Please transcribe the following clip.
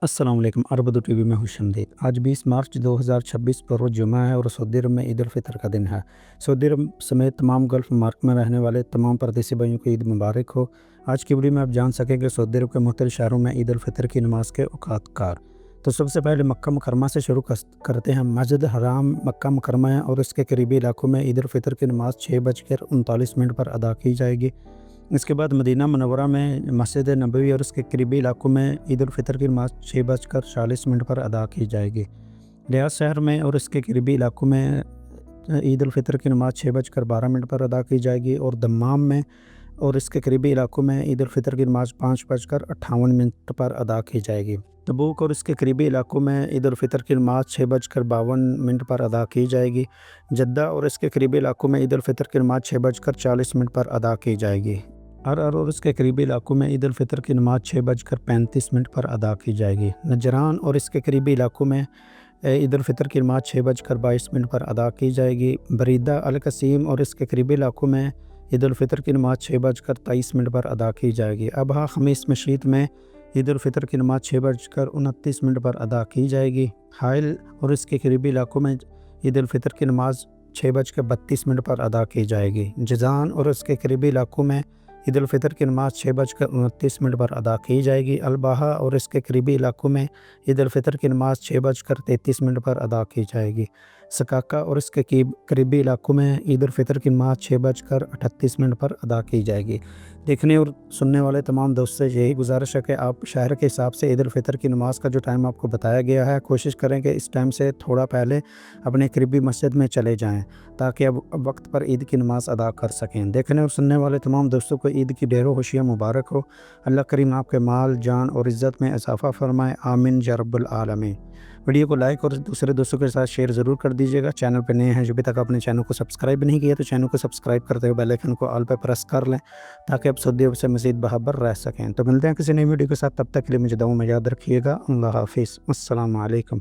السلام علیکم اربدو T V میں خوش آمدید۔ آج 20 مارچ 2026 پر روز جمعہ ہے اور سعودی عرب میں عید الفطر کا دن ہے۔ سعودی عرب سمیت تمام گلف ممالک میں رہنے والے تمام پردیسی بھائیوں کو عید مبارک ہو۔ آج کی ویڈیو میں آپ جان سکیں کہ سعودی عرب کے مختلف شہروں میں عید الفطر کی نماز کے اوقات کار۔ تو سب سے پہلے مکہ مکرمہ سے شروع کرتے ہیں۔ مسجد حرام مکہ مکرمہ ہے اور اس کے قریبی علاقوں میں عید الفطر کی نماز 6:39 پر ادا کی جائے گی۔ اس کے بعد مدینہ منورہ میں مسجد نبوی اور اس کے قریبی علاقوں میں عید الفطر کی نماز 6:40 پر ادا کی جائے گی۔ ریاض شہر میں اور اس کے قریبی علاقوں میں عید الفطر کی نماز 6:12 پر ادا کی جائے گی اور دمام میں اور اس کے قریبی علاقوں میں عید الفطر کی نماز 5:58 پر ادا کی جائے گی۔ تبوک اور اس کے قریبی علاقوں میں عید الفطر کی نماز 6:52 پر ادا کی جائے گی۔ جدہ اور اس کے قریبی علاقوں میں عید الفطر کی نماز 6:40 پر ادا کی جائے گی۔ عرعر اور اس کے قریبی علاقوں میں عید الفطر کی نماز 6:35 پر ادا کی جائے گی۔ نجران اور اس کے قریبی علاقوں میں عید الفطر کی نماز 6:22 پر ادا کی جائے گی۔ بریدہ القصیم اور اس کے قریبی علاقوں میں عید الفطر کی نماز 6:23 پر ادا کی جائے گی۔ ابہا خمیس مشیط میں عید الفطر کی نماز 6:29 پر ادا کی جائے گی۔ حائل اور اس کے قریبی علاقوں میں عید الفطر کی نماز 6:32 پر ادا کی جائے گی۔ جزان اور اس کے قریبی علاقوں میں عید الفطر کی نماز 6:29 پر ادا کی جائے گی۔ الباحہ اور اس کے قریبی علاقوں میں عید الفطر کی نماز 6:33 پر ادا کی جائے گی۔ سکاکا اور اس کے قریبی علاقوں میں عید الفطر کی نماز 6:38 پر ادا کی جائے گی۔ دیکھنے اور سننے والے تمام دوستوں سے یہی گزارش ہے کہ آپ شہر کے حساب سے عید الفطر کی نماز کا جو ٹائم آپ کو بتایا گیا ہے کوشش کریں کہ اس ٹائم سے تھوڑا پہلے اپنے قریبی مسجد میں چلے جائیں تاکہ اب وقت پر عید کی نماز ادا کر سکیں۔ دیکھنے اور سننے والے تمام دوستوں کو عید کی ڈھیروں خوشیاں مبارک ہو۔ اللہ کریم آپ کے مال جان اور عزت میں اضافہ فرمائے، آمین یا رب العالمین۔ ویڈیو کو لائک اور دوسرے دوستوں کے ساتھ شیئر ضرور کر دیجیے گا۔ چینل پہ نئے ہیں جو ابھی تک اپنے چینل کو سبسکرائب نہیں کیا تو چینل کو سبسکرائب کرتے ہوئے بیل آئیکن کو آل پہ پریس کر لیں تاکہ آپ سعودی عرب سے مزید باخبر رہ سکیں۔ تو ملتے ہیں کسی نئی ویڈیو کے ساتھ، تب تک کے لیے مجھے دعاؤں میں یاد رکھیے گا۔ اللہ حافظ، السلام علیکم۔